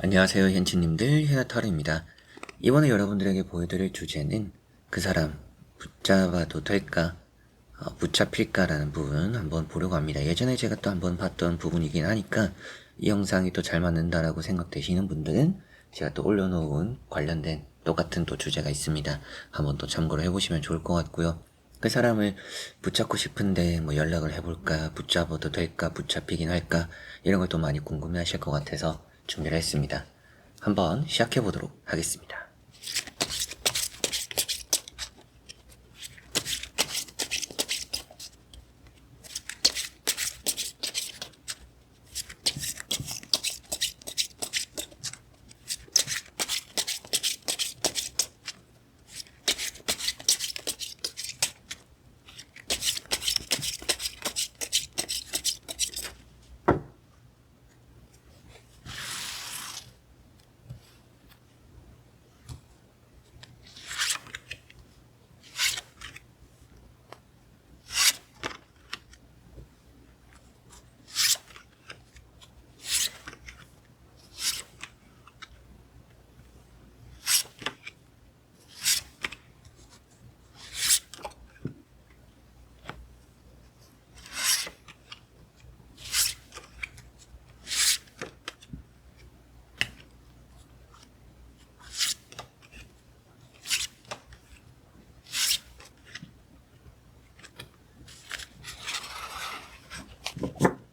안녕하세요, 현치님들. 헤나타로입니다. 이번에 여러분들에게 보여드릴 주제는 그 사람 붙잡아도 될까? 붙잡힐까라는 부분 한번 보려고 합니다. 예전에 제가 또 한번 봤던 부분이긴 하니까 이 영상이 또 잘 맞는다라고 생각되시는 분들은 제가 또 올려놓은 관련된 똑같은 또 주제가 있습니다. 한번 또 참고를 해보시면 좋을 것 같고요. 그 사람을 붙잡고 싶은데 뭐 연락을 해볼까, 붙잡아도 될까, 붙잡히긴 할까, 이런 걸 또 많이 궁금해 하실 것 같아서 준비를 했습니다. 한번 시작해 보도록 하겠습니다.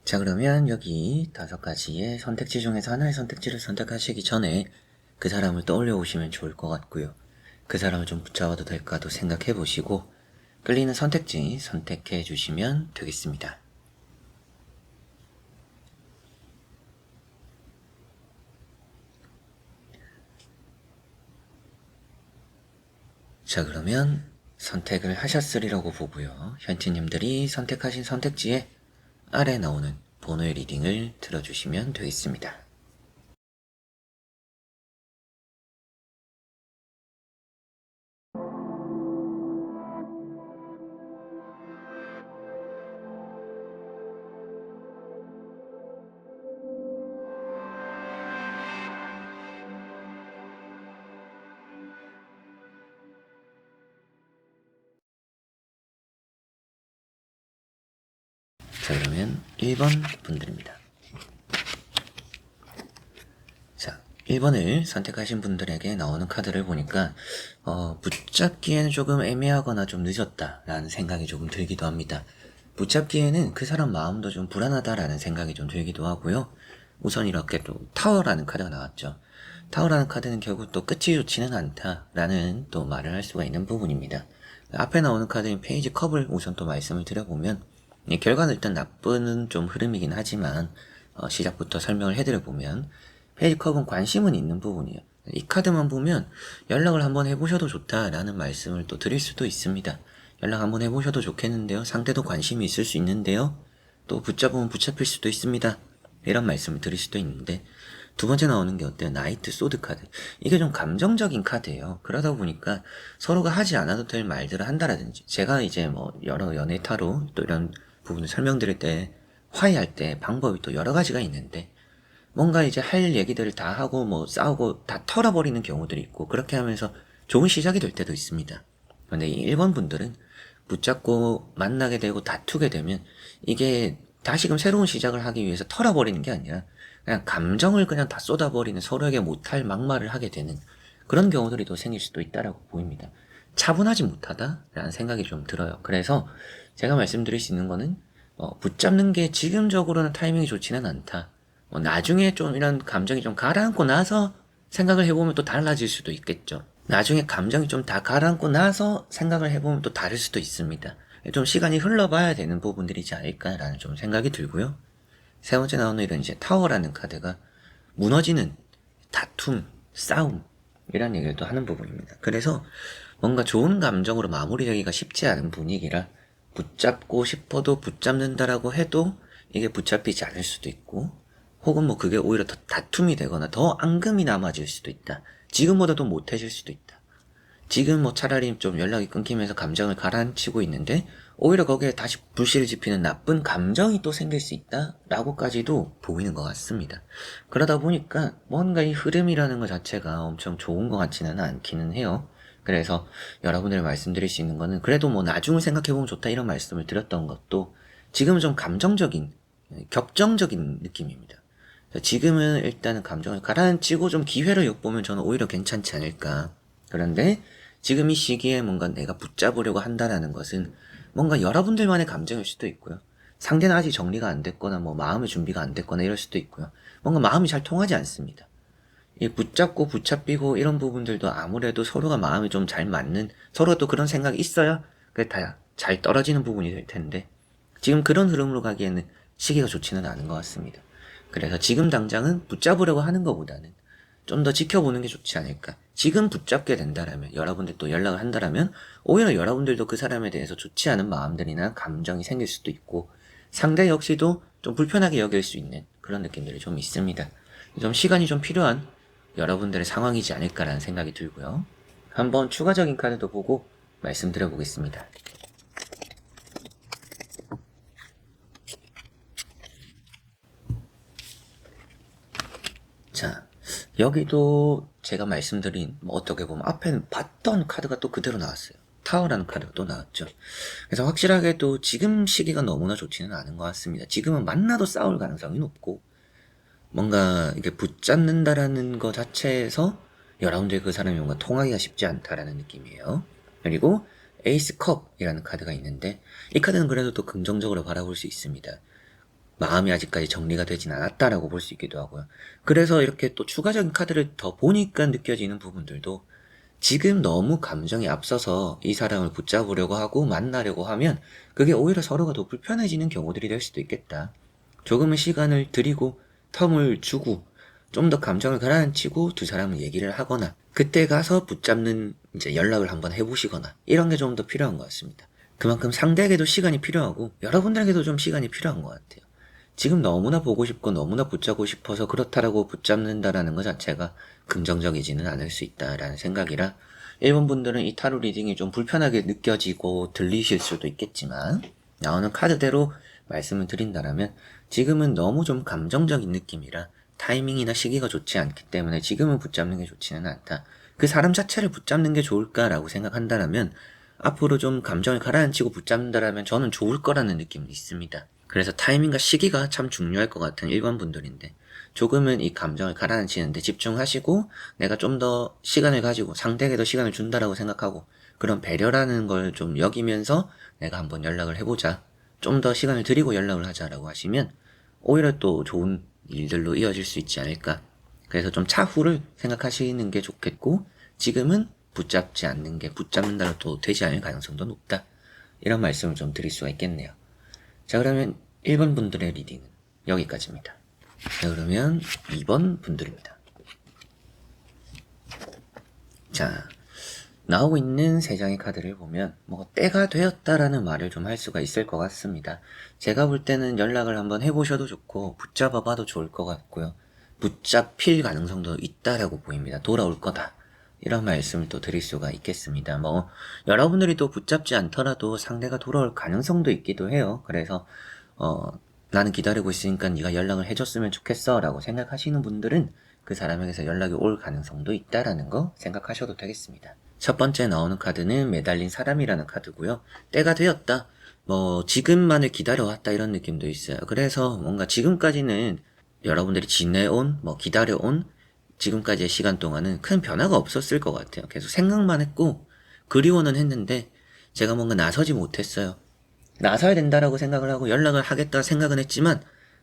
자, 그러면 여기 5가지의 선택지 중에서 하나의 선택지를 선택하시기 전에 그 사람을 떠올려 보시면 좋을 것 같고요. 그 사람을 좀 붙잡아도 될까도 생각해 보시고 끌리는 선택지 선택해 주시면 되겠습니다. 자, 그러면 선택을 하셨으리라고 보고요. 현치님들이 선택하신 선택지에 아래 나오는 번호의 리딩을 들어주시면 되겠습니다. 자, 그러면 1번 분들입니다. 자, 1번을 선택하신 분들에게 나오는 카드를 보니까 붙잡기에는 조금 애매하거나 좀 늦었다라는 생각이 조금 들기도 합니다. 붙잡기에는 그 사람 마음도 좀 불안하다라는 생각이 좀 들기도 하고요. 우선 이렇게 또 타워라는 카드가 나왔죠. 타워라는 카드는 결국 또 끝이 좋지는 않다라는 또 말을 할 수가 있는 부분입니다. 앞에 나오는 카드인 페이지 컵을 우선 또 말씀을 드려보면 결과는 일단 나쁜 좀 흐름이긴 하지만 시작부터 설명을 해드려보면 페이지 컵은 관심은 있는 부분이에요. 이 카드만 보면 연락을 한번 해보셔도 좋다라는 말씀을 또 드릴 수도 있습니다. 연락 한번 해보셔도 좋겠는데요. 상대도 관심이 있을 수 있는데요. 또 붙잡으면 붙잡힐 수도 있습니다. 이런 말씀을 드릴 수도 있는데 두 번째 나오는 게 어때요? 나이트 소드 카드. 이게 좀 감정적인 카드예요. 그러다 보니까 서로가 하지 않아도 될 말들을 한다라든지 제가 이제 뭐 여러 연애 타로 또 이런 부분을 설명드릴 때 화해할 때 방법이 또 여러 가지가 있는데 뭔가 이제 할 얘기들을 다 하고 뭐 싸우고 다 털어버리는 경우들이 있고 그렇게 하면서 좋은 시작이 될 때도 있습니다. 근데 이 1번 분들은 붙잡고 만나게 되고 다투게 되면 이게 다시금 새로운 시작을 하기 위해서 털어버리는 게 아니라 그냥 감정을 그냥 다 쏟아버리는 서로에게 못할 막말을 하게 되는 그런 경우들이 또 생길 수도 있다라고 보입니다. 차분하지 못하다라는 생각이 좀 들어요. 그래서 제가 말씀드릴 수 있는 거는 붙잡는 게 지금적으로는 타이밍이 좋지는 않다. 나중에 좀 이런 감정이 좀 가라앉고 나서 생각을 해보면 또 달라질 수도 있겠죠. 나중에 감정이 좀 다 가라앉고 나서 생각을 해보면 또 다를 수도 있습니다. 좀 시간이 흘러봐야 되는 부분들이지 않을까라는 좀 생각이 들고요. 세 번째 나오는 이런 이제 타워라는 카드가 무너지는 다툼, 싸움 이런 얘기를 또 하는 부분입니다. 그래서 뭔가 좋은 감정으로 마무리되기가 쉽지 않은 분위기라 붙잡고 싶어도 붙잡는다라고 해도 이게 붙잡히지 않을 수도 있고 혹은 뭐 그게 오히려 더 다툼이 되거나 더 앙금이 남아질 수도 있다. 지금보다도 못해질 수도 있다. 지금 뭐 차라리 좀 연락이 끊기면서 감정을 가라앉히고 있는데 오히려 거기에 다시 불씨를 지피는 나쁜 감정이 또 생길 수 있다라고까지도 보이는 것 같습니다. 그러다 보니까 뭔가 이 흐름이라는 것 자체가 엄청 좋은 것 같지는 않기는 해요. 그래서 여러분들 말씀드릴 수 있는 거는 그래도 뭐 나중을 생각해보면 좋다 이런 말씀을 드렸던 것도 지금은 좀 감정적인, 격정적인 느낌입니다. 지금은 일단은 감정을 가라앉히고 좀 기회를 엿보면 저는 오히려 괜찮지 않을까. 그런데 지금 이 시기에 뭔가 내가 붙잡으려고 한다라는 것은 뭔가 여러분들만의 감정일 수도 있고요. 상대는 아직 정리가 안 됐거나 뭐 마음의 준비가 안 됐거나 이럴 수도 있고요. 뭔가 마음이 잘 통하지 않습니다. 이 붙잡고 붙잡히고 이런 부분들도 아무래도 서로가 마음이 좀 잘 맞는, 서로가 또 그런 생각이 있어야 그게 다 잘 떨어지는 부분이 될 텐데 지금 그런 흐름으로 가기에는 시기가 좋지는 않은 것 같습니다. 그래서 지금 당장은 붙잡으려고 하는 것보다는 좀 더 지켜보는 게 좋지 않을까. 지금 붙잡게 된다라면, 여러분들 또 연락을 한다라면 오히려 여러분들도 그 사람에 대해서 좋지 않은 마음들이나 감정이 생길 수도 있고 상대 역시도 좀 불편하게 여길 수 있는 그런 느낌들이 좀 있습니다. 좀 시간이 좀 필요한 여러분들의 상황이지 않을까라는 생각이 들고요. 한번 추가적인 카드도 보고 말씀드려 보겠습니다. 자, 여기도 제가 말씀드린 뭐 어떻게 보면 앞에는 봤던 카드가 또 그대로 나왔어요. 타워라는 카드가 또 나왔죠. 그래서 확실하게 또 지금 시기가 너무나 좋지는 않은 것 같습니다. 지금은 만나도 싸울 가능성이 높고 뭔가 이게 붙잡는다라는 것 자체에서 여러분들 그 사람이 뭔가 통하기가 쉽지 않다라는 느낌이에요. 그리고 에이스 컵이라는 카드가 있는데 이 카드는 그래도 또 긍정적으로 바라볼 수 있습니다. 마음이 아직까지 정리가 되진 않았다라고 볼 수 있기도 하고요. 그래서 이렇게 또 추가적인 카드를 더 보니까 느껴지는 부분들도 지금 너무 감정이 앞서서 이 사람을 붙잡으려고 하고 만나려고 하면 그게 오히려 서로가 더 불편해지는 경우들이 될 수도 있겠다. 조금은 시간을 들이고 텀을 주고 좀 더 감정을 가라앉히고 두 사람을 얘기를 하거나 그때 가서 붙잡는 이제 연락을 한번 해보시거나 이런 게 좀 더 필요한 것 같습니다. 그만큼 상대에게도 시간이 필요하고 여러분들에게도 좀 시간이 필요한 것 같아요. 지금 너무나 보고 싶고 너무나 붙잡고 싶어서 그렇다라고 붙잡는다라는 것 자체가 긍정적이지는 않을 수 있다라는 생각이라 일본 분들은 이 타로 리딩이 좀 불편하게 느껴지고 들리실 수도 있겠지만 나오는 카드대로 말씀을 드린다라면 지금은 너무 좀 감정적인 느낌이라 타이밍이나 시기가 좋지 않기 때문에 지금은 붙잡는 게 좋지는 않다. 그 사람 자체를 붙잡는 게 좋을까라고 생각한다라면 앞으로 좀 감정을 가라앉히고 붙잡는다라면 저는 좋을 거라는 느낌이 있습니다. 그래서 타이밍과 시기가 참 중요할 것 같은 일반 분들인데 조금은 이 감정을 가라앉히는데 집중하시고 내가 좀 더 시간을 가지고 상대에게도 시간을 준다라고 생각하고 그런 배려라는 걸 좀 여기면서 내가 한번 연락을 해보자. 좀 더 시간을 들이고 연락을 하자라고 하시면 오히려 또 좋은 일들로 이어질 수 있지 않을까. 그래서 좀 차후를 생각하시는 게 좋겠고 지금은 붙잡지 않는 게 붙잡는다로 또 되지 않을 가능성도 높다. 이런 말씀을 좀 드릴 수가 있겠네요. 자, 그러면 1번 분들의 리딩은 여기까지입니다. 자, 그러면 2번 분들입니다. 자, 나오고 있는 3장의 카드를 보면 뭐 때가 되었다라는 말을 좀 할 수가 있을 것 같습니다. 제가 볼 때는 연락을 한번 해보셔도 좋고 붙잡아봐도 좋을 것 같고요. 붙잡힐 가능성도 있다라고 보입니다. 돌아올 거다. 이런 말씀을 또 드릴 수가 있겠습니다. 뭐 여러분들이 또 붙잡지 않더라도 상대가 돌아올 가능성도 있기도 해요. 그래서 나는 기다리고 있으니까 네가 연락을 해줬으면 좋겠어 라고 생각하시는 분들은 그 사람에게서 연락이 올 가능성도 있다라는 거 생각하셔도 되겠습니다. 첫 번째 나오는 카드는 매달린 사람이라는 카드고요. 때가 되었다. 뭐 지금만을 기다려왔다 이런 느낌도 있어요. 그래서 뭔가 지금까지는 여러분들이 지내온, 뭐 기다려온 지금까지의 시간 동안은 큰 변화가 없었을 것 같아요. 계속 생각만 했고 그리워는 했는데 제가 뭔가 나서지 못했어요. 나서야 된다라고 생각을 하고 연락을 하겠다 생각은 했지만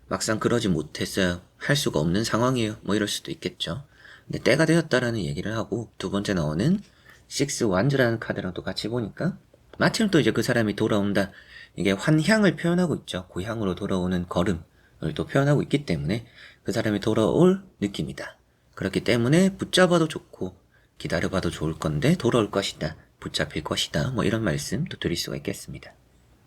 막상 그러지 못했어요. 할 수가 없는 상황이에요. 뭐 이럴 수도 있겠죠. 근데 때가 되었다라는 얘기를 하고 두 번째 나오는 식스 완즈라는 카드랑 또 같이 보니까 마침 또 이제 그 사람이 돌아온다. 이게 환향을 표현하고 있죠. 고향으로 돌아오는 걸음을 또 표현하고 있기 때문에 그 사람이 돌아올 느낌이다. 그렇기 때문에 붙잡아도 좋고 기다려봐도 좋을 건데 돌아올 것이다. 붙잡힐 것이다. 뭐 이런 말씀 또 드릴 수가 있겠습니다.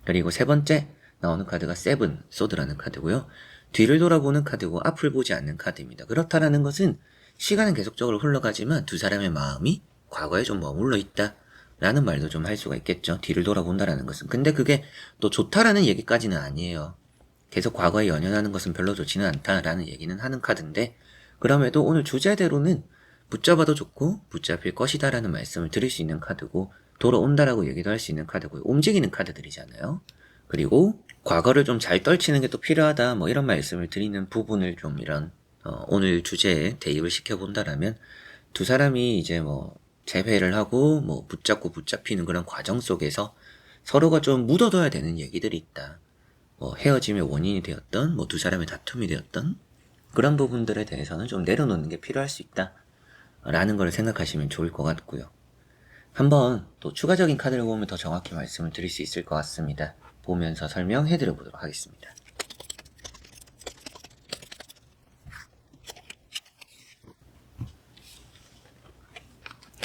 그리고 세 번째 나오는 카드가 세븐 소드라는 카드고요. 뒤를 돌아보는 카드고 앞을 보지 않는 카드입니다. 그렇다라는 것은 시간은 계속적으로 흘러가지만 두 사람의 마음이 과거에 좀 머물러 있다. 라는 말도 좀 할 수가 있겠죠. 뒤를 돌아본다라는 것은. 근데 그게 또 좋다라는 얘기까지는 아니에요. 계속 과거에 연연하는 것은 별로 좋지는 않다라는 얘기는 하는 카드인데, 그럼에도 오늘 주제대로는 붙잡아도 좋고 붙잡힐 것이다라는 말씀을 드릴 수 있는 카드고, 돌아온다라고 얘기도 할 수 있는 카드고, 움직이는 카드들이잖아요. 그리고 과거를 좀 잘 떨치는 게 또 필요하다, 뭐 이런 말씀을 드리는 부분을 좀 이런 오늘 주제에 대입을 시켜본다라면, 두 사람이 이제 뭐 재회를 하고 뭐 붙잡고 붙잡히는 그런 과정 속에서 서로가 좀 묻어둬야 되는 얘기들이 있다. 뭐 헤어짐의 원인이 되었던, 뭐 두 사람의 다툼이 되었던 그런 부분들에 대해서는 좀 내려놓는 게 필요할 수 있다 라는 걸 생각하시면 좋을 것 같고요. 한번 또 추가적인 카드를 보면 더 정확히 말씀을 드릴 수 있을 것 같습니다. 보면서 설명해 드려 보도록 하겠습니다.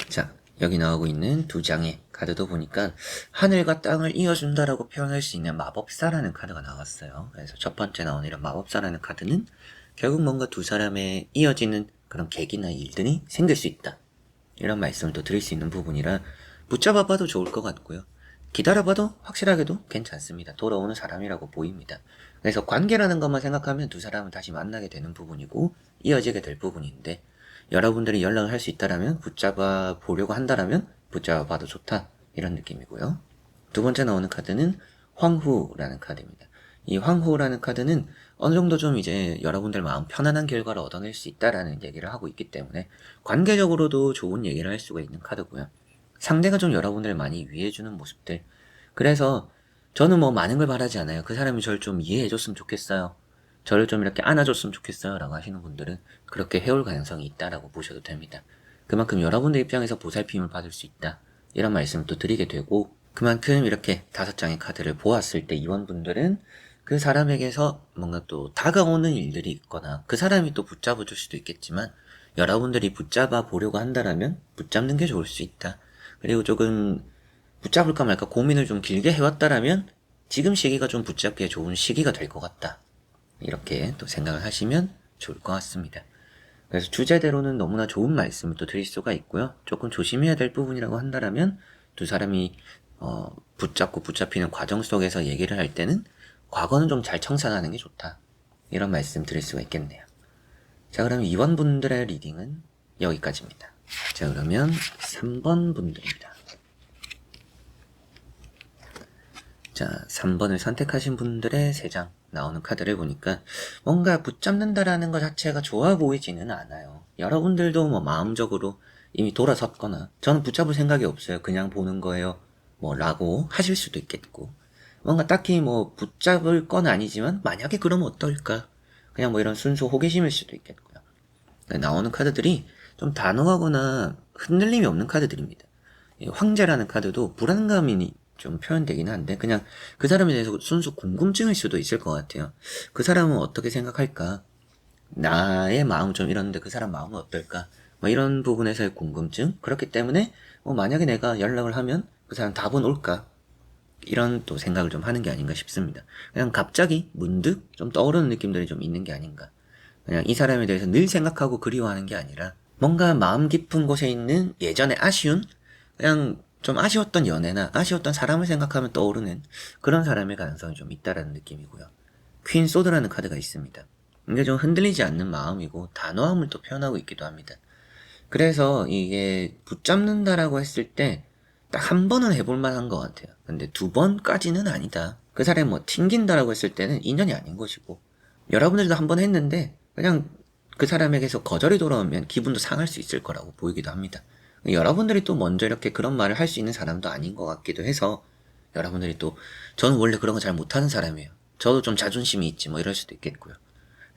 자, 여기 나오고 있는 두 장의 카드도 보니까 하늘과 땅을 이어준다라고 표현할 수 있는 마법사라는 카드가 나왔어요. 그래서 첫 번째 나온 이런 마법사라는 카드는 결국 뭔가 두 사람의 이어지는 그런 계기나 일들이 생길 수 있다, 이런 말씀을 또 드릴 수 있는 부분이라 붙잡아봐도 좋을 것 같고요. 기다려봐도 확실하게도 괜찮습니다. 돌아오는 사람이라고 보입니다. 그래서 관계라는 것만 생각하면 두 사람은 다시 만나게 되는 부분이고 이어지게 될 부분인데, 여러분들이 연락을 할 수 있다라면, 붙잡아 보려고 한다라면 붙잡아 봐도 좋다, 이런 느낌이고요. 두 번째 나오는 카드는 황후라는 카드입니다. 이 황후라는 카드는 어느 정도 좀 이제 여러분들 마음 편안한 결과를 얻어낼 수 있다라는 얘기를 하고 있기 때문에 관계적으로도 좋은 얘기를 할 수가 있는 카드고요. 상대가 좀 여러분들을 많이 위해주는 모습들. 그래서 저는 뭐 많은 걸 바라지 않아요. 그 사람이 저를 좀 이해해줬으면 좋겠어요, 저를 좀 이렇게 안아줬으면 좋겠어요 라고 하시는 분들은 그렇게 해올 가능성이 있다라고 보셔도 됩니다. 그만큼 여러분들 입장에서 보살핌을 받을 수 있다, 이런 말씀을 또 드리게 되고, 그만큼 이렇게 5장의 카드를 보았을 때 이원분들은 그 사람에게서 뭔가 또 다가오는 일들이 있거나 그 사람이 또 붙잡아줄 수도 있겠지만, 여러분들이 붙잡아 보려고 한다라면 붙잡는 게 좋을 수 있다. 그리고 조금 붙잡을까 말까 고민을 좀 길게 해왔다라면 지금 시기가 좀 붙잡기에 좋은 시기가 될 것 같다, 이렇게 또 생각을 하시면 좋을 것 같습니다. 그래서 주제대로는 너무나 좋은 말씀을 또 드릴 수가 있고요. 조금 조심해야 될 부분이라고 한다면 두 사람이 붙잡고 붙잡히는 과정 속에서 얘기를 할 때는 과거는 좀 잘 청산하는 게 좋다, 이런 말씀 드릴 수가 있겠네요. 자, 그럼 2번 분들의 리딩은 여기까지입니다. 자, 그러면 3번 분들입니다. 자, 3번을 선택하신 분들의 3장 나오는 카드를 보니까 뭔가 붙잡는다라는 것 자체가 좋아 보이지는 않아요. 여러분들도 뭐 마음적으로 이미 돌아섰거나 저는 붙잡을 생각이 없어요, 그냥 보는 거예요, 뭐 라고 하실 수도 있겠고, 뭔가 딱히 뭐 붙잡을 건 아니지만 만약에 그러면 어떨까, 그냥 뭐 이런 순수 호기심일 수도 있겠고요. 나오는 카드들이 좀 단호하거나 흔들림이 없는 카드들입니다. 황제라는 카드도 불안감이 좀 표현되긴 한데 그냥 그 사람에 대해서 순수 궁금증일 수도 있을 것 같아요. 그 사람은 어떻게 생각할까, 나의 마음은 좀 이런데 그 사람 마음은 어떨까, 뭐 이런 부분에서의 궁금증. 그렇기 때문에 만약에 내가 연락을 하면 그 사람 답은 올까, 이런 또 생각을 좀 하는 게 아닌가 싶습니다. 그냥 갑자기 문득 좀 떠오르는 느낌들이 좀 있는 게 아닌가. 그냥 이 사람에 대해서 늘 생각하고 그리워하는 게 아니라 뭔가 마음 깊은 곳에 있는 예전에 아쉬운, 그냥 좀 아쉬웠던 연애나 아쉬웠던 사람을 생각하면 떠오르는 그런 사람의 가능성이 좀 있다라는 느낌이고요. 퀸 소드라는 카드가 있습니다. 이게 좀 흔들리지 않는 마음이고 단호함을 또 표현하고 있기도 합니다. 그래서 이게 붙잡는다라고 했을 때 딱 한 번은 해볼 만한 것 같아요. 근데 2번까지는 아니다. 그 사람이 뭐 튕긴다라고 했을 때는 인연이 아닌 것이고, 여러분들도 한 번 했는데 그냥 그 사람에게서 거절이 돌아오면 기분도 상할 수 있을 거라고 보이기도 합니다. 여러분들이 또 먼저 이렇게 그런 말을 할 수 있는 사람도 아닌 것 같기도 해서, 여러분들이 또 저는 원래 그런 거 잘 못하는 사람이에요, 저도 좀 자존심이 있지, 뭐 이럴 수도 있겠고요.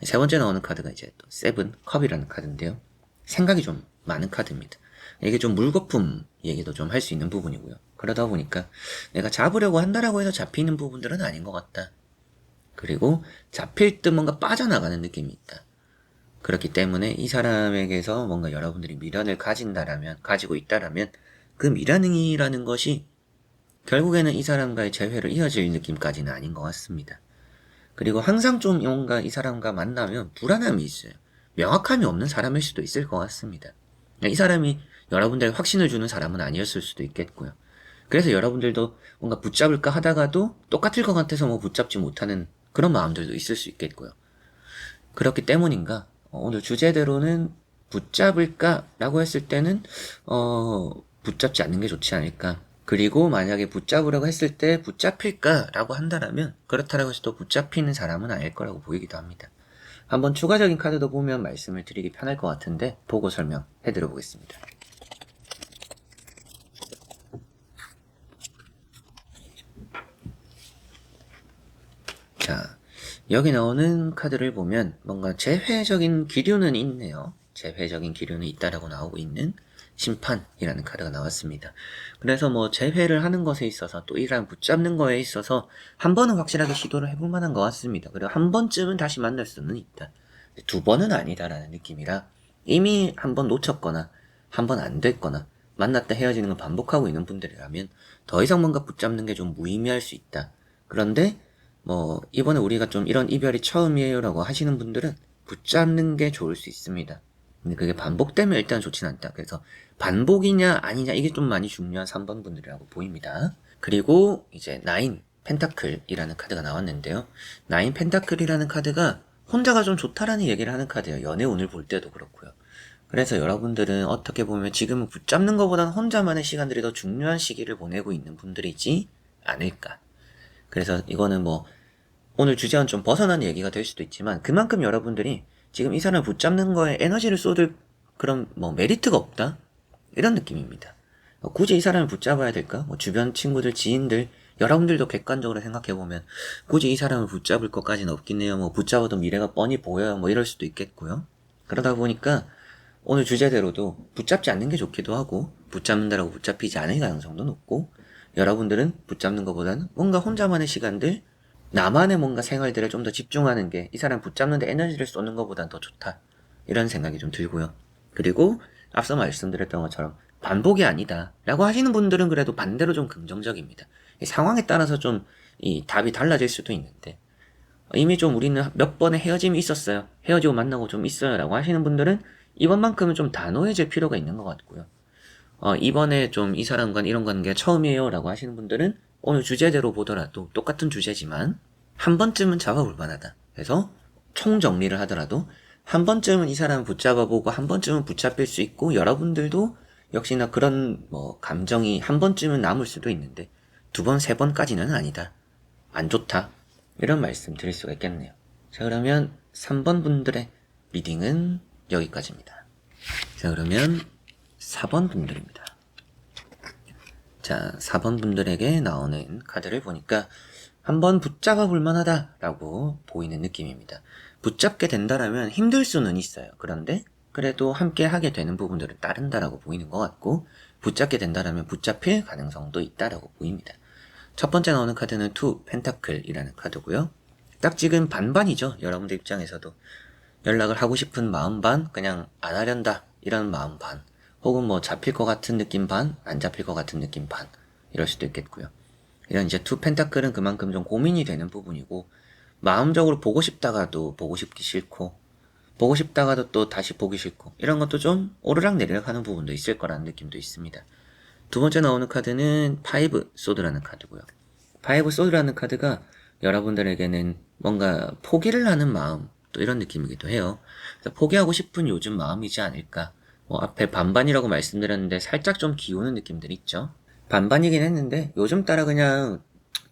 세 번째 나오는 카드가 이제 또 세븐 컵이라는 카드인데요. 생각이 좀 많은 카드입니다. 이게 좀 물거품 얘기도 좀 할 수 있는 부분이고요. 그러다 보니까 내가 잡으려고 한다라고 해서 잡히는 부분들은 아닌 것 같다. 그리고 잡힐 듯 뭔가 빠져나가는 느낌이 있다. 그렇기 때문에 이 사람에게서 뭔가 여러분들이 미련을 가지고 있다라면 그 미련이라는 것이 결국에는 이 사람과의 재회로 이어질 느낌까지는 아닌 것 같습니다. 그리고 항상 좀 뭔가 이 사람과 만나면 불안함이 있어요. 명확함이 없는 사람일 수도 있을 것 같습니다. 이 사람이 여러분들에게 확신을 주는 사람은 아니었을 수도 있겠고요. 그래서 여러분들도 뭔가 붙잡을까 하다가도 똑같을 것 같아서 뭐 붙잡지 못하는 그런 마음들도 있을 수 있겠고요. 그렇기 때문인가 오늘 주제대로는 붙잡을까라고 했을 때는 붙잡지 않는 게 좋지 않을까. 그리고 만약에 붙잡으려고 했을 때 붙잡힐까라고 한다면 그렇다라고 해서 또 붙잡히는 사람은 아닐 거라고 보이기도 합니다. 한번 추가적인 카드도 보면 말씀을 드리기 편할 것 같은데 보고 설명해 드려 보겠습니다. 자, 여기 나오는 카드를 보면 뭔가 재회적인 기류는 있네요. 재회적인 기류는 있다라고 나오고 있는 심판이라는 카드가 나왔습니다. 그래서 뭐 재회를 하는 것에 있어서 또 이랑 붙잡는 거에 있어서 한 번은 확실하게 시도를 해볼 만한 것 같습니다. 그리고 한 번쯤은 다시 만날 수는 있다. 두 번은 아니다라는 느낌이라 이미 한 번 놓쳤거나 한 번 안 됐거나 만났다 헤어지는 걸 반복하고 있는 분들이라면 더 이상 뭔가 붙잡는 게 좀 무의미할 수 있다. 그런데 뭐 이번에 우리가 좀 이런 이별이 처음이에요 라고 하시는 분들은 붙잡는 게 좋을 수 있습니다. 근데 그게 반복되면 일단 좋진 않다. 그래서 반복이냐 아니냐 이게 좀 많이 중요한 3번 분들이라고 보입니다. 그리고 이제 나인 펜타클이라는 카드가 나왔는데요. 나인 펜타클이라는 카드가 혼자가 좀 좋다라는 얘기를 하는 카드예요. 연애운을 볼 때도 그렇고요. 그래서 여러분들은 어떻게 보면 지금은 붙잡는 것보다는 혼자만의 시간들이 더 중요한 시기를 보내고 있는 분들이지 않을까. 그래서 이거는 뭐 오늘 주제와는 좀 벗어난 얘기가 될 수도 있지만 그만큼 여러분들이 지금 이 사람을 붙잡는 거에 에너지를 쏟을 그런 뭐 메리트가 없다? 이런 느낌입니다. 굳이 이 사람을 붙잡아야 될까? 뭐 주변 친구들, 지인들, 여러분들도 객관적으로 생각해보면 굳이 이 사람을 붙잡을 것까지는 없겠네요. 뭐 붙잡아도 미래가 뻔히 보여요. 뭐 이럴 수도 있겠고요. 그러다 보니까 오늘 주제대로도 붙잡지 않는 게 좋기도 하고 붙잡는다라고 붙잡히지 않을 가능성도 높고 여러분들은 붙잡는 것보다는 뭔가 혼자만의 시간들 나만의 뭔가 생활들에 좀 더 집중하는 게 이 사람 붙잡는데 에너지를 쏟는 것보단 더 좋다. 이런 생각이 좀 들고요. 그리고 앞서 말씀드렸던 것처럼 반복이 아니다. 라고 하시는 분들은 그래도 반대로 좀 긍정적입니다. 상황에 따라서 좀 이 답이 달라질 수도 있는데 이미 좀 우리는 몇 번의 헤어짐이 있었어요. 헤어지고 만나고 좀 있어요. 라고 하시는 분들은 이번만큼은 좀 단호해질 필요가 있는 것 같고요. 이번에 좀 이 사람과 이런 관계 처음이에요. 라고 하시는 분들은 오늘 주제대로 보더라도 똑같은 주제지만 한 번쯤은 잡아볼 만하다. 그래서 총 정리를 하더라도 한 번쯤은 이 사람을 붙잡아보고 한 번쯤은 붙잡힐 수 있고 여러분들도 역시나 그런 뭐 감정이 한 번쯤은 남을 수도 있는데 두 번, 세 번까지는 아니다. 안 좋다. 이런 말씀 드릴 수가 있겠네요. 자, 그러면 3번 분들의 리딩은 여기까지입니다. 자, 그러면 4번 분들입니다. 자, 4번 분들에게 나오는 카드를 보니까 한번 붙잡아 볼 만하다라고 보이는 느낌입니다. 붙잡게 된다라면 힘들 수는 있어요. 그런데 그래도 함께 하게 되는 부분들은 따른다라고 보이는 것 같고 붙잡게 된다라면 붙잡힐 가능성도 있다라고 보입니다. 첫 번째 나오는 카드는 투 펜타클이라는 카드고요. 딱 지금 반반이죠. 여러분들 입장에서도 연락을 하고 싶은 마음 반, 그냥 안 하련다 이런 마음 반, 혹은 뭐 잡힐 것 같은 느낌 반, 안 잡힐 것 같은 느낌 반 이럴 수도 있겠고요. 이런 이제 투 펜타클은 그만큼 좀 고민이 되는 부분이고 마음적으로 보고 싶다가도 보고 싶기 싫고 보고 싶다가도 또 다시 보기 싫고 이런 것도 좀 오르락 내리락 하는 부분도 있을 거라는 느낌도 있습니다. 두 번째 나오는 카드는 파이브 소드라는 카드고요. 파이브 소드라는 카드가 여러분들에게는 뭔가 포기를 하는 마음 또 이런 느낌이기도 해요. 그래서 포기하고 싶은 요즘 마음이지 않을까. 뭐 앞에 반반이라고 말씀드렸는데 살짝 좀 기우는 느낌들이 있죠. 반반이긴 했는데 요즘 따라 그냥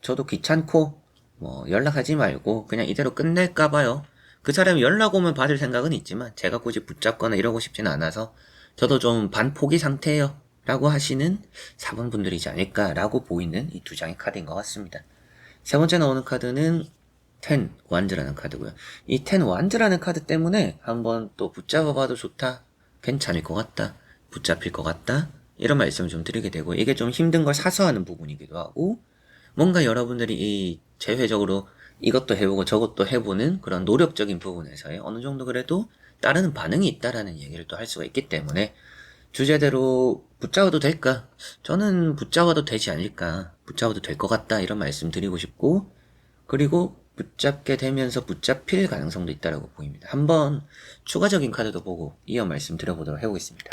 저도 귀찮고 뭐 연락하지 말고 그냥 이대로 끝낼까 봐요. 그 사람이 연락 오면 받을 생각은 있지만 제가 굳이 붙잡거나 이러고 싶지는 않아서 저도 좀 반포기 상태예요. 라고 하시는 4번 분들이지 않을까라고 보이는 이 두 장의 카드인 것 같습니다. 세 번째 나오는 카드는 텐 완즈라는 카드고요. 이 텐 완즈라는 카드 때문에 한번 또 붙잡아봐도 좋다. 괜찮을 것 같다. 붙잡힐 것 같다. 이런 말씀을 좀 드리게 되고 이게 좀 힘든 걸 사서하는 부분이기도 하고 뭔가 여러분들이 이 재회적으로 이것도 해보고 저것도 해보는 그런 노력적인 부분에서의 어느 정도 그래도 따르는 반응이 있다라는 얘기를 또 할 수가 있기 때문에 주제대로 붙잡아도 될까? 저는 붙잡아도 되지 않을까? 붙잡아도 될 것 같다 이런 말씀 드리고 싶고 그리고 붙잡게 되면서 붙잡힐 가능성도 있다라고 보입니다. 한번 추가적인 카드도 보고 이어 말씀 드려보도록 해보겠습니다.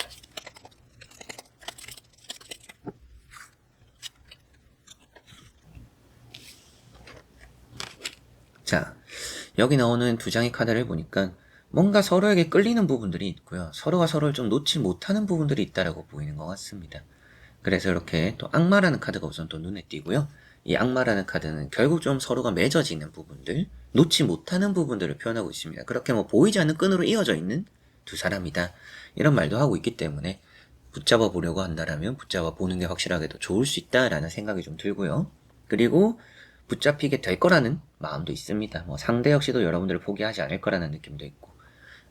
자, 여기 나오는 두 장의 카드를 보니까 뭔가 서로에게 끌리는 부분들이 있고요. 서로가 서로를 좀 놓지 못하는 부분들이 있다라고 보이는 것 같습니다. 그래서 이렇게 또 악마라는 카드가 우선 또 눈에 띄고요. 이 악마라는 카드는 결국 좀 서로가 맺어지는 부분들, 놓지 못하는 부분들을 표현하고 있습니다. 그렇게 뭐 보이지 않는 끈으로 이어져 있는 두 사람이다. 이런 말도 하고 있기 때문에 붙잡아 보려고 한다라면 붙잡아 보는 게 확실하게 더 좋을 수 있다라는 생각이 좀 들고요. 그리고 붙잡히게 될 거라는 마음도 있습니다. 뭐 상대 역시도 여러분들을 포기하지 않을 거라는 느낌도 있고.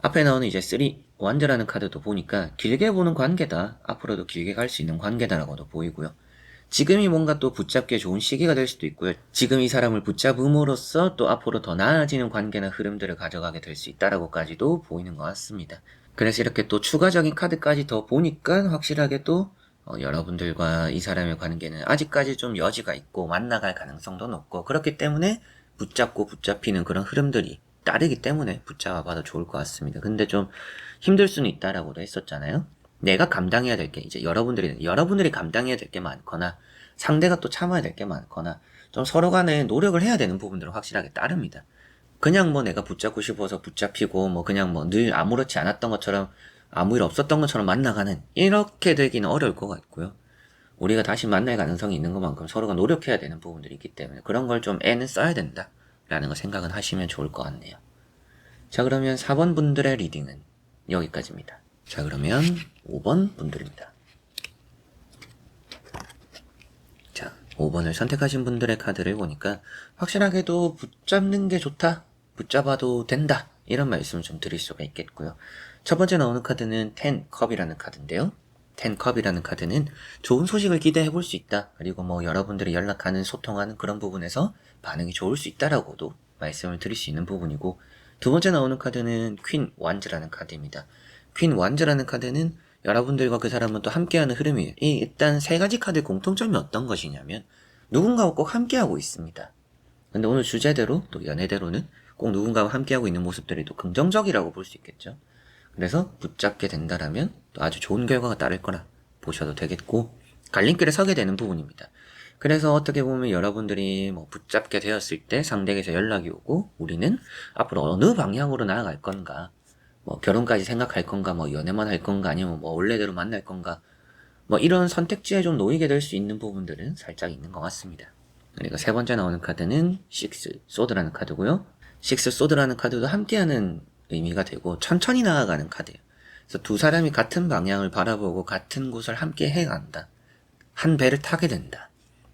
앞에 나오는 이제 3 완드라는 카드도 보니까 길게 보는 관계다. 앞으로도 길게 갈 수 있는 관계다라고도 보이고요. 지금이 뭔가 또 붙잡기에 좋은 시기가 될 수도 있고요. 지금 이 사람을 붙잡음으로써 또 앞으로 더 나아지는 관계나 흐름들을 가져가게 될 수 있다라고까지도 보이는 것 같습니다. 그래서 이렇게 또 추가적인 카드까지 더 보니까 확실하게 또 여러분들과 이 사람의 관계는 아직까지 좀 여지가 있고 만나갈 가능성도 높고 그렇기 때문에 붙잡고 붙잡히는 그런 흐름들이 따르기 때문에 붙잡아봐도 좋을 것 같습니다. 근데 좀 힘들 수는 있다라고도 했었잖아요. 내가 감당해야 될 게 이제 여러분들이 감당해야 될 게 많거나 상대가 또 참아야 될 게 많거나 좀 서로 간에 노력을 해야 되는 부분들은 확실하게 따릅니다. 그냥 뭐 내가 붙잡고 싶어서 붙잡히고 뭐 그냥 뭐 늘 아무렇지 않았던 것처럼 아무 일 없었던 것처럼 만나가는 이렇게 되기는 어려울 것 같고요. 우리가 다시 만날 가능성이 있는 것만큼 서로가 노력해야 되는 부분들이 있기 때문에 그런 걸 좀 애는 써야 된다 라는 거 생각은 하시면 좋을 것 같네요. 자, 그러면 4번 분들의 리딩은 여기까지입니다. 자, 그러면 5번 분들입니다. 자, 5번을 선택하신 분들의 카드를 보니까 확실하게도 붙잡는 게 좋다, 붙잡아도 된다 이런 말씀을 좀 드릴 수가 있겠고요. 첫 번째 나오는 카드는 10컵이라는 카드인데요. 10컵이라는 카드는 좋은 소식을 기대해 볼 수 있다. 그리고 뭐 여러분들이 연락하는 소통하는 그런 부분에서 반응이 좋을 수 있다라고도 말씀을 드릴 수 있는 부분이고, 두 번째 나오는 카드는 퀸 완즈라는 카드입니다. 퀸 완즈라는 카드는 여러분들과 그 사람은 또 함께하는 흐름이에요. 이 일단 세 가지 카드의 공통점이 어떤 것이냐면 누군가와 꼭 함께하고 있습니다. 근데 오늘 주제대로 또 연애대로는 꼭 누군가와 함께하고 있는 모습들이 또 긍정적이라고 볼 수 있겠죠. 그래서 붙잡게 된다라면 또 아주 좋은 결과가 따를 거라 보셔도 되겠고, 갈림길에 서게 되는 부분입니다. 그래서 어떻게 보면 여러분들이 뭐 붙잡게 되었을 때 상대에게서 연락이 오고 우리는 앞으로 어느 방향으로 나아갈 건가, 뭐 결혼까지 생각할 건가, 뭐 연애만 할 건가, 아니면 뭐 원래대로 만날 건가, 뭐 이런 선택지에 좀 놓이게 될 수 있는 부분들은 살짝 있는 것 같습니다. 그리고 세 번째 나오는 카드는 6 소드라는 카드고요. 6 소드라는 카드도 함께하는 의미가 되고 천천히 나아가는 카드예요. 그래서 두 사람이 같은 방향을 바라보고 같은 곳을 함께 해간다. 한 배를 타게 된다.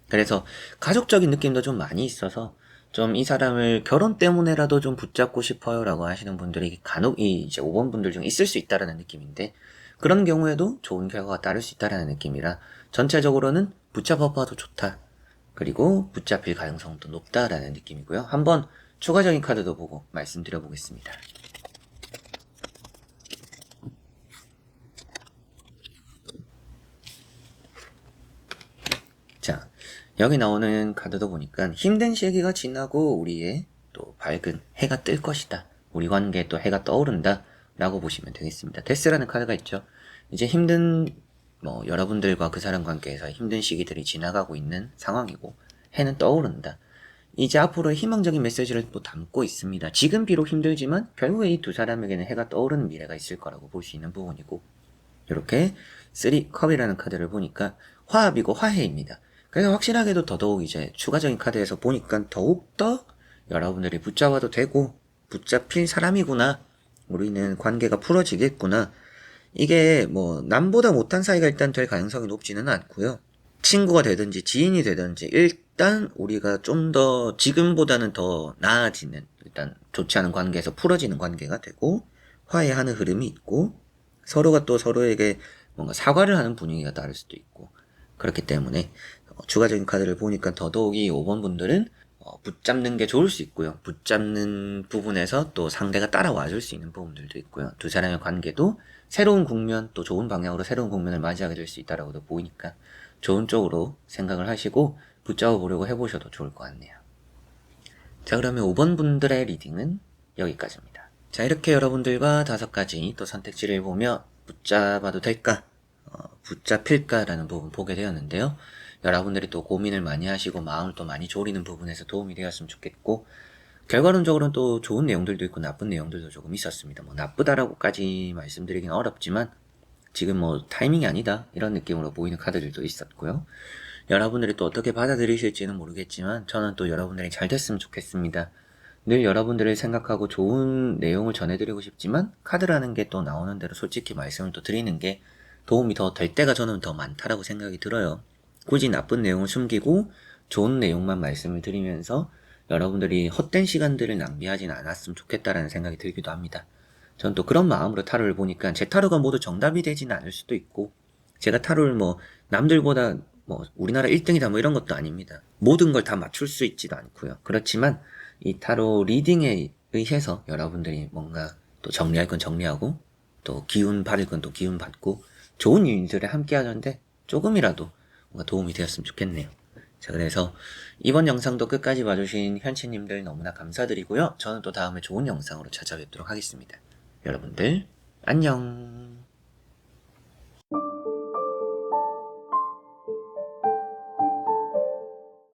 그래서 가족적인 느낌도 좀 많이 있어서 좀 이 사람을 결혼 때문에라도 좀 붙잡고 싶어요 라고 하시는 분들이 간혹 이제 5번 분들 중에 있을 수 있다라는 느낌인데, 그런 경우에도 좋은 결과가 따를 수 있다라는 느낌이라 전체적으로는 붙잡아봐도 좋다. 그리고 붙잡힐 가능성도 높다라는 느낌이고요. 한번 추가적인 카드도 보고 말씀드려 보겠습니다. 자, 여기 나오는 카드도 보니까 힘든 시기가 지나고 우리의 또 밝은 해가 뜰 것이다. 우리 관계에 또 해가 떠오른다 라고 보시면 되겠습니다. 데스라는 카드가 있죠. 이제 힘든 여러분들과 그 사람 관계에서 힘든 시기들이 지나가고 있는 상황이고 해는 떠오른다. 이제 앞으로 희망적인 메시지를 또 담고 있습니다. 지금 비록 힘들지만 결국에 이 두 사람에게는 해가 떠오르는 미래가 있을 거라고 볼 수 있는 부분이고, 이렇게 3컵이라는 카드를 보니까 화합이고 화해입니다. 그래서 확실하게도 더더욱 이제 추가적인 카드에서 보니까 더욱더 여러분들이 붙잡아도 되고 붙잡힐 사람이구나, 우리는 관계가 풀어지겠구나, 이게 뭐 남보다 못한 사이가 일단 될 가능성이 높지는 않고요. 친구가 되든지 지인이 되든지 일단 우리가 좀 더 지금보다는 더 나아지는, 일단 좋지 않은 관계에서 풀어지는 관계가 되고 화해하는 흐름이 있고, 서로가 또 서로에게 뭔가 사과를 하는 분위기가 따를 수도 있고, 그렇기 때문에 추가적인 카드를 보니까 더더욱이 5번 분들은 붙잡는 게 좋을 수 있고요. 붙잡는 부분에서 또 상대가 따라와 줄 수 있는 부분들도 있고요. 두 사람의 관계도 새로운 국면, 또 좋은 방향으로 새로운 국면을 맞이하게 될 수 있다라고도 보이니까 좋은 쪽으로 생각을 하시고 붙잡아 보려고 해보셔도 좋을 것 같네요. 자, 그러면 5번 분들의 리딩은 여기까지입니다. 자, 이렇게 여러분들과 5가지 또 선택지를 보며 붙잡아도 될까, 붙잡힐까라는 부분 보게 되었는데요. 여러분들이 또 고민을 많이 하시고 마음을 또 많이 졸이는 부분에서 도움이 되었으면 좋겠고, 결과론적으로는 또 좋은 내용들도 있고 나쁜 내용들도 조금 있었습니다. 뭐 나쁘다라고까지 말씀드리기는 어렵지만 지금 뭐 타이밍이 아니다 이런 느낌으로 보이는 카드들도 있었고요. 여러분들이 또 어떻게 받아들이실지는 모르겠지만 저는 또 여러분들이 잘 됐으면 좋겠습니다. 늘 여러분들을 생각하고 좋은 내용을 전해드리고 싶지만 카드라는 게 또 나오는 대로 솔직히 말씀을 또 드리는 게 도움이 더 될 때가 저는 더 많다라고 생각이 들어요. 굳이 나쁜 내용을 숨기고 좋은 내용만 말씀을 드리면서 여러분들이 헛된 시간들을 낭비하진 않았으면 좋겠다라는 생각이 들기도 합니다. 전 또 그런 마음으로 타로를 보니까 제 타로가 모두 정답이 되지는 않을 수도 있고 제가 타로를 뭐 남들보다 뭐 우리나라 1등이다 뭐 이런 것도 아닙니다. 모든 걸 다 맞출 수 있지도 않고요. 그렇지만 이 타로 리딩에 의해서 여러분들이 뭔가 또 정리할 건 정리하고 또 기운 받을 건 또 기운 받고 좋은 일들을 함께 하는데 조금이라도 뭔가 도움이 되었으면 좋겠네요. 자, 그래서 이번 영상도 끝까지 봐주신 현치님들 너무나 감사드리고요. 저는 또 다음에 좋은 영상으로 찾아뵙도록 하겠습니다. 여러분들 안녕.